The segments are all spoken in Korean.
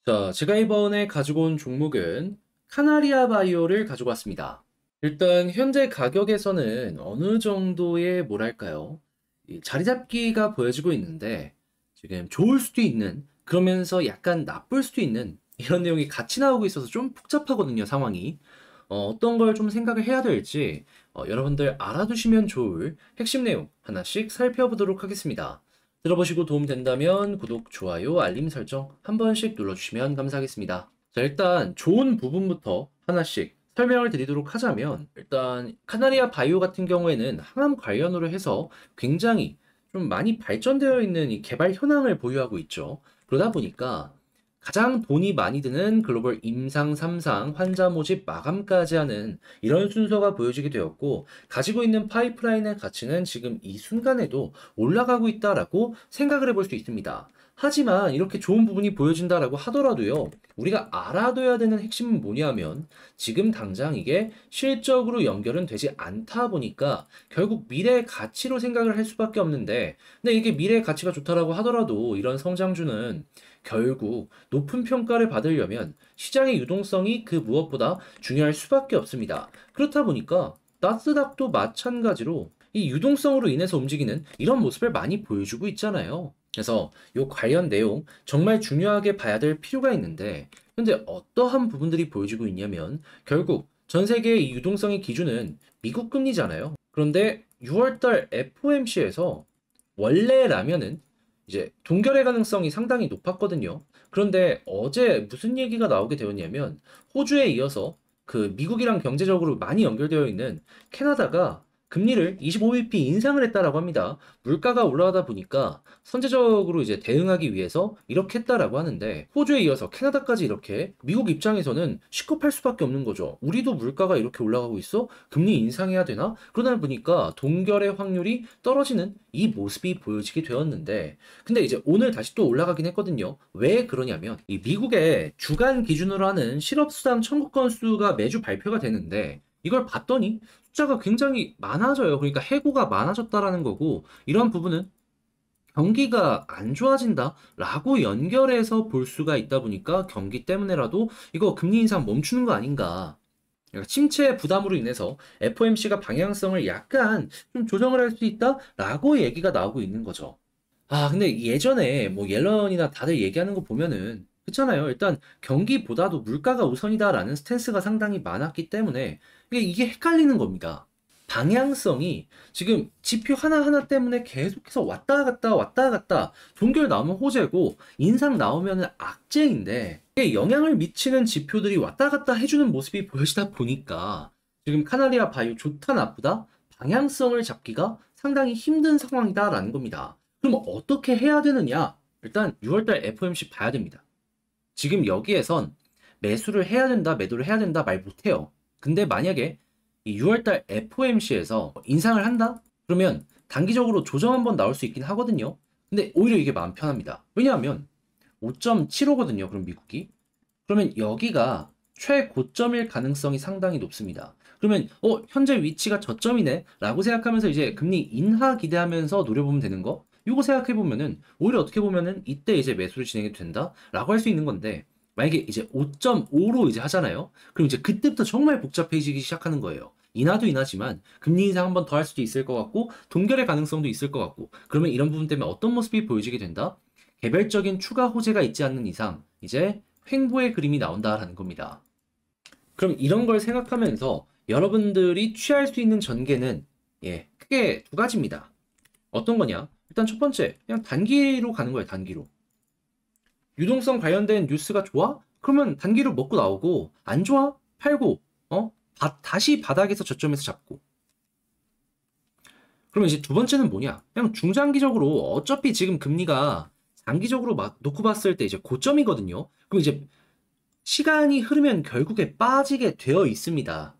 자, 제가 이번에 가지고 온 종목은 카나리아 바이오를 가지고 왔습니다. 일단 현재 가격에서는 어느 정도의 뭐랄까요? 이 자리 잡기가 보여지고 있는데 지금 좋을 수도 있는 그러면서 약간 나쁠 수도 있는 이런 내용이 같이 나오고 있어서 좀 복잡하거든요, 상황이. 어떤 걸 좀 생각을 해야 될지 여러분들 알아두시면 좋을 핵심 내용 하나씩 살펴보도록 하겠습니다. 들어보시고 도움 된다면 구독, 좋아요, 알림 설정 한 번씩 눌러주시면 감사하겠습니다. 자, 일단 좋은 부분부터 하나씩 설명을 드리도록 하자면 일단 카나리아 바이오 같은 경우에는 항암 관련으로 해서 굉장히 좀 많이 발전되어 있는 이 개발 현황을 보유하고 있죠. 그러다 보니까 가장 돈이 많이 드는 글로벌 임상 3상 환자 모집 마감까지 하는 이런 순서가 보여지게 되었고, 가지고 있는 파이프라인의 가치는 지금 이 순간에도 올라가고 있다라고 생각을 해볼 수 있습니다. 하지만 이렇게 좋은 부분이 보여진다라고 하더라도요, 우리가 알아둬야 되는 핵심은 뭐냐면 지금 당장 이게 실적으로 연결은 되지 않다 보니까 결국 미래의 가치로 생각을 할 수밖에 없는데, 근데 이게 미래의 가치가 좋다라고 하더라도 이런 성장주는 결국 높은 평가를 받으려면 시장의 유동성이 그 무엇보다 중요할 수밖에 없습니다. 그렇다 보니까 나스닥도 마찬가지로 이 유동성으로 인해서 움직이는 이런 모습을 많이 보여주고 있잖아요. 그래서 이 관련 내용 정말 중요하게 봐야 될 필요가 있는데, 현재 어떠한 부분들이 보여지고 있냐면 결국 전 세계의 이 유동성의 기준은 미국 금리잖아요. 그런데 6월달 FOMC에서 원래라면은 이제 동결의 가능성이 상당히 높았거든요. 그런데 어제 무슨 얘기가 나오게 되었냐면 호주에 이어서 그 미국이랑 경제적으로 많이 연결되어 있는 캐나다가 금리를 25bp 인상을 했다라고 합니다. 물가가 올라가다 보니까 선제적으로 이제 대응하기 위해서 이렇게 했다라고 하는데, 호주에 이어서 캐나다까지 이렇게 미국 입장에서는 시급할 수밖에 없는 거죠. 우리도 물가가 이렇게 올라가고 있어? 금리 인상해야 되나? 그러다 보니까 동결의 확률이 떨어지는 이 모습이 보여지게 되었는데, 근데 이제 오늘 다시 또 올라가긴 했거든요. 왜 그러냐면 이 미국의 주간 기준으로 하는 실업수당 청구 건수가 매주 발표가 되는데, 이걸 봤더니 숫자가 굉장히 많아져요. 그러니까 해고가 많아졌다라는 거고, 이런 부분은 경기가 안 좋아진다라고 연결해서 볼 수가 있다 보니까 경기 때문에라도 이거 금리 인상 멈추는 거 아닌가. 그러니까 침체 부담으로 인해서 FOMC가 방향성을 약간 좀 조정을 할 수 있다라고 얘기가 나오고 있는 거죠. 아, 근데 예전에 뭐 옐런이나 다들 얘기하는 거 보면은 그렇잖아요. 일단 경기보다도 물가가 우선이다라는 스탠스가 상당히 많았기 때문에 이게 헷갈리는 겁니다. 방향성이 지금 지표 하나하나 때문에 계속해서 왔다 갔다 왔다 갔다, 종결 나오면 호재고 인상 나오면 악재인데, 이게 영향을 미치는 지표들이 왔다 갔다 해주는 모습이 보여지다 보니까 지금 카나리아 바이오 좋다 나쁘다 방향성을 잡기가 상당히 힘든 상황이다라는 겁니다. 그럼 어떻게 해야 되느냐? 일단 6월달 FOMC 봐야 됩니다. 지금 여기에선 매수를 해야 된다, 매도를 해야 된다 말 못해요. 근데 만약에 이 6월달 FOMC에서 인상을 한다? 그러면 단기적으로 조정 한번 나올 수 있긴 하거든요. 근데 오히려 이게 마음 편합니다. 왜냐하면 5.75거든요. 그럼 미국이. 그러면 여기가 최고점일 가능성이 상당히 높습니다. 그러면 현재 위치가 저점이네 라고 생각하면서 이제 금리 인하 기대하면서 노려보면 되는 거, 요거 생각해 보면은 오히려 어떻게 보면은 이때 이제 매수를 진행해도 된다라고 할 수 있는 건데, 만약에 이제 5.5로 이제 하잖아요. 그럼 이제 그때부터 정말 복잡해지기 시작하는 거예요. 인하도 인하지만 금리 인상 한 번 더 할 수도 있을 것 같고 동결의 가능성도 있을 것 같고, 그러면 이런 부분 때문에 어떤 모습이 보여지게 된다? 개별적인 추가 호재가 있지 않는 이상 이제 횡보의 그림이 나온다라는 겁니다. 그럼 이런 걸 생각하면서 여러분들이 취할 수 있는 전개는 크게 두 가지입니다. 어떤 거냐? 일단 첫 번째, 그냥 단기로 가는 거예요, 단기로. 유동성 관련된 뉴스가 좋아? 그러면 단기로 먹고 나오고, 안 좋아? 팔고, 다시 바닥에서 저점에서 잡고. 그러면 이제 두 번째는 뭐냐? 그냥 중장기적으로 어차피 지금 금리가 장기적으로 막 놓고 봤을 때 이제 고점이거든요. 그럼 이제 시간이 흐르면 결국에 빠지게 되어 있습니다.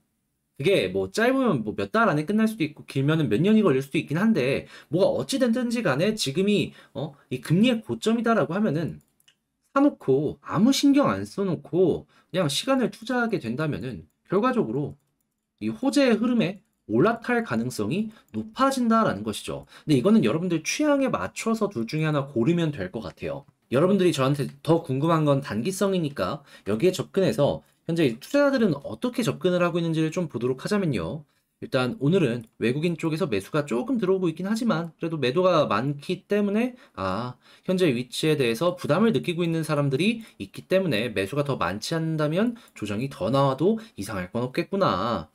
그게 뭐 짧으면 뭐 몇 달 안에 끝날 수도 있고 길면은 몇 년이 걸릴 수도 있긴 한데, 뭐가 어찌 됐든지 간에 지금이 이 금리의 고점이다라고 하면은 사놓고 아무 신경 안 써놓고 그냥 시간을 투자하게 된다면은 결과적으로 이 호재의 흐름에 올라탈 가능성이 높아진다라는 것이죠. 근데 이거는 여러분들 취향에 맞춰서 둘 중에 하나 고르면 될 것 같아요. 여러분들이 저한테 더 궁금한 건 단기성이니까 여기에 접근해서 현재 투자자들은 어떻게 접근을 하고 있는지를 좀 보도록 하자면요. 일단 오늘은 외국인 쪽에서 매수가 조금 들어오고 있긴 하지만 그래도 매도가 많기 때문에 현재 위치에 대해서 부담을 느끼고 있는 사람들이 있기 때문에 매수가 더 많지 않다면 조정이 더 나와도 이상할 건 없겠구나.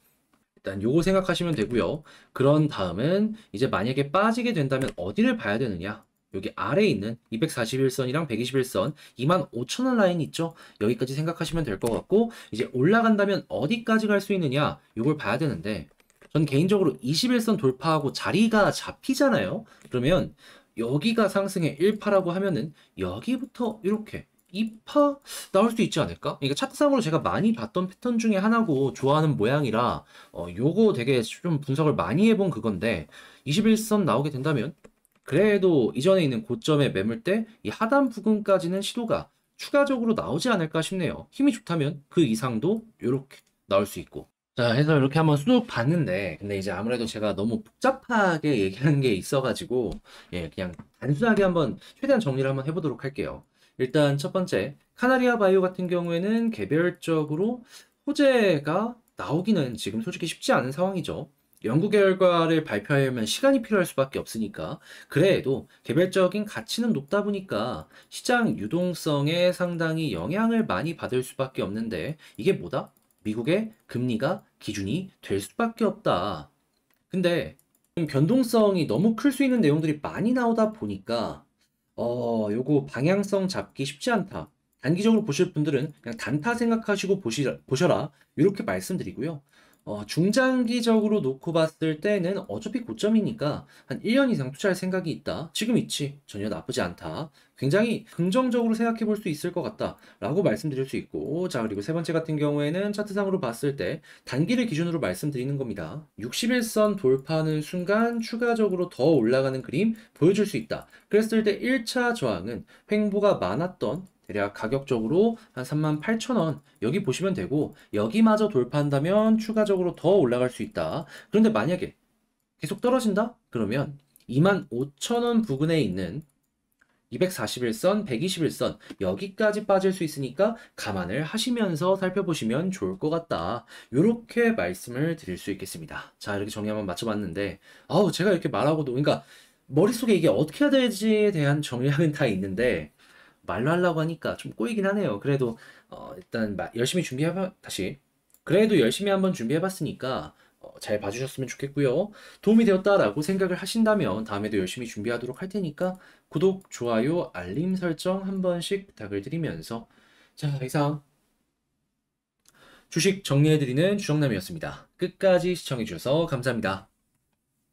일단 요거 생각하시면 되고요. 그런 다음은 이제 만약에 빠지게 된다면 어디를 봐야 되느냐? 여기 아래에 있는 241선이랑 121선 25,000원 라인 있죠? 여기까지 생각하시면 될 것 같고 이제 올라간다면 어디까지 갈 수 있느냐? 요걸 봐야 되는데 전 개인적으로 21선 돌파하고 자리가 잡히잖아요. 그러면 여기가 상승의 1파라고 하면은 여기부터 이렇게 2파 나올 수 있지 않을까? 이게 차트상으로 제가 많이 봤던 패턴 중에 하나고 좋아하는 모양이라 요거 되게 좀 분석을 많이 해본 그건데 21선 나오게 된다면 그래도 이전에 있는 고점의 매물대 이 하단 부근까지는 시도가 추가적으로 나오지 않을까 싶네요. 힘이 좋다면 그 이상도 이렇게 나올 수 있고. 자, 해서 이렇게 한번 쑥 봤는데, 근데 이제 아무래도 제가 너무 복잡하게 얘기하는 게 있어가지고, 예, 그냥 단순하게 한번 최대한 정리를 한번 해보도록 할게요. 일단 첫 번째, 카나리아 바이오 같은 경우에는 개별적으로 호재가 나오기는 지금 솔직히 쉽지 않은 상황이죠. 연구 결과를 발표하려면 시간이 필요할 수밖에 없으니까 그래도 개별적인 가치는 높다 보니까 시장 유동성에 상당히 영향을 많이 받을 수밖에 없는데 이게 뭐다? 미국의 금리가 기준이 될 수밖에 없다. 근데 좀 변동성이 너무 클 수 있는 내용들이 많이 나오다 보니까 요거 방향성 잡기 쉽지 않다. 단기적으로 보실 분들은 그냥 단타 생각하시고 보셔라. 이렇게 말씀드리고요. 중장기적으로 놓고 봤을 때는 어차피 고점이니까 한 1년 이상 투자할 생각이 있다. 지금 있지. 전혀 나쁘지 않다. 굉장히 긍정적으로 생각해 볼 수 있을 것 같다. 라고 말씀드릴 수 있고, 자, 그리고 세 번째 같은 경우에는 차트상으로 봤을 때 단기를 기준으로 말씀드리는 겁니다. 61선 돌파하는 순간 추가적으로 더 올라가는 그림 보여줄 수 있다. 그랬을 때 1차 저항은 횡보가 많았던 대략 가격적으로 한 38,000원 여기 보시면 되고 여기마저 돌파한다면 추가적으로 더 올라갈 수 있다. 그런데 만약에 계속 떨어진다? 그러면 25,000원 부근에 있는 241선, 121선 여기까지 빠질 수 있으니까 감안을 하시면서 살펴보시면 좋을 것 같다. 이렇게 말씀을 드릴 수 있겠습니다. 자, 이렇게 정리 한번 맞춰봤는데 제가 이렇게 말하고도 그러니까 머릿속에 이게 어떻게 해야 될지에 대한 정리는 다 있는데 말로 하려고 하니까 좀 꼬이긴 하네요. 그래도 일단 열심히 다시 그래도 열심히 한번 준비해봤으니까 잘 봐주셨으면 좋겠고요. 도움이 되었다라고 생각을 하신다면 다음에도 열심히 준비하도록 할 테니까 구독, 좋아요, 알림 설정 한 번씩 부탁을 드리면서 자, 이상 주식 정리해드리는 주정남이었습니다. 끝까지 시청해주셔서 감사합니다.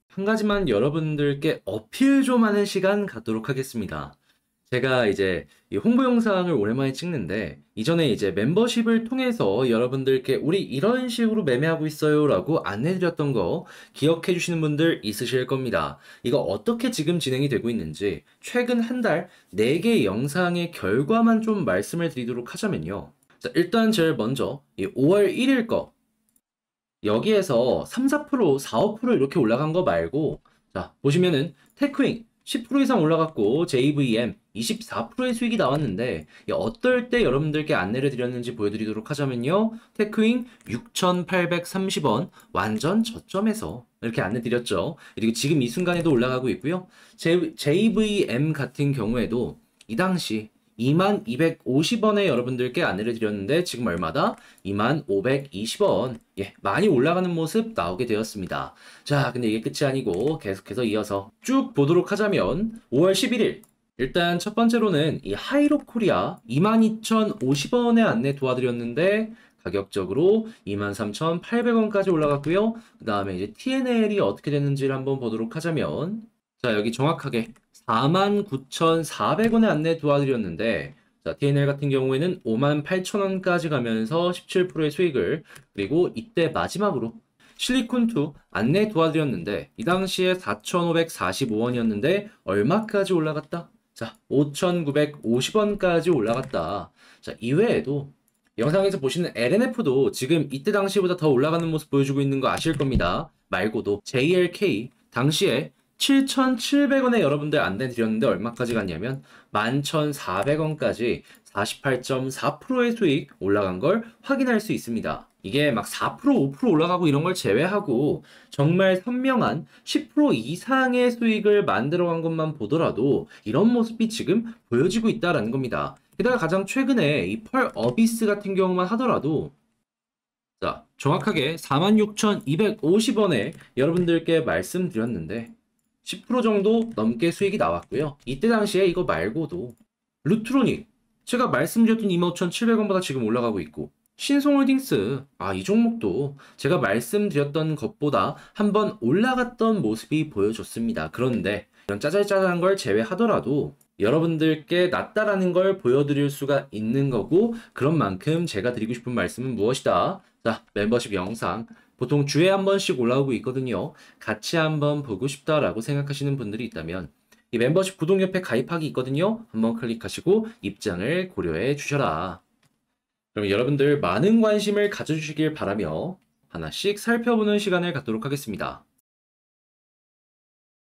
한 가지만 여러분들께 어필 좀 하는 시간 갖도록 하겠습니다. 제가 이제 이 홍보 영상을 오랜만에 찍는데 이전에 이제 멤버십을 통해서 여러분들께 우리 이런 식으로 매매하고 있어요 라고 안내드렸던 거 기억해 주시는 분들 있으실 겁니다. 이거 어떻게 지금 진행이 되고 있는지 최근 한 달 4개 영상의 결과만 좀 말씀을 드리도록 하자면요. 자, 일단 제일 먼저 이 5월 1일 거 여기에서 3, 4%, 4, 5% 이렇게 올라간 거 말고 자 보시면은 테크윙 10% 이상 올라갔고 JVM 24%의 수익이 나왔는데 어떨 때 여러분들께 안내를 드렸는지 보여드리도록 하자면요. 테크윙 6,830원 완전 저점에서 이렇게 안내 드렸죠. 그리고 지금 이 순간에도 올라가고 있고요. JVM 같은 경우에도 이 당시 2250원에 여러분들께 안내를 드렸는데 지금 얼마다? 2520원. 예, 많이 올라가는 모습 나오게 되었습니다. 자, 근데 이게 끝이 아니고 계속해서 이어서 쭉 보도록 하자면 5월 11일 일단 첫 번째로는 이 하이로 코리아 22,050원에 안내 도와드렸는데 가격적으로 23,800원까지 올라갔고요. 그 다음에 이제 TNL이 어떻게 됐는지를 한번 보도록 하자면 자, 여기 정확하게 49,400원에 안내 도와드렸는데 자, TNL 같은 경우에는 58,000원까지 가면서 17%의 수익을 그리고 이때 마지막으로 실리콘2 안내 도와드렸는데 이 당시에 4,545원이었는데 얼마까지 올라갔다? 자, 5,950원까지 올라갔다. 자, 이외에도 영상에서 보시는 LNF도 지금 이때 당시보다 더 올라가는 모습 보여주고 있는 거 아실 겁니다. 말고도 JLK 당시에 7,700원에 여러분들 안내 드렸는데 얼마까지 갔냐면 11,400원까지 48.4%의 수익 올라간 걸 확인할 수 있습니다. 이게 막 4%, 5% 올라가고 이런 걸 제외하고 정말 선명한 10% 이상의 수익을 만들어간 것만 보더라도 이런 모습이 지금 보여지고 있다라는 겁니다. 게다가 가장 최근에 이 펄 어비스 같은 경우만 하더라도 자, 정확하게 46,250원에 여러분들께 말씀드렸는데 10% 정도 넘게 수익이 나왔고요. 이때 당시에 이거 말고도 루트로닉 제가 말씀드렸던 25,700원보다 지금 올라가고 있고 신송홀딩스 이 종목도 제가 말씀드렸던 것보다 한번 올라갔던 모습이 보여줬습니다. 그런데 이런 짜잘짜잘한 걸 제외하더라도 여러분들께 낫다라는 걸 보여드릴 수가 있는 거고 그런 만큼 제가 드리고 싶은 말씀은 무엇이다? 자, 멤버십 영상 보통 주에 한 번씩 올라오고 있거든요. 같이 한번 보고 싶다라고 생각하시는 분들이 있다면 이 멤버십 구독 옆에 가입하기 있거든요. 한번 클릭하시고 입장을 고려해 주셔라. 그럼 여러분들 많은 관심을 가져주시길 바라며 하나씩 살펴보는 시간을 갖도록 하겠습니다.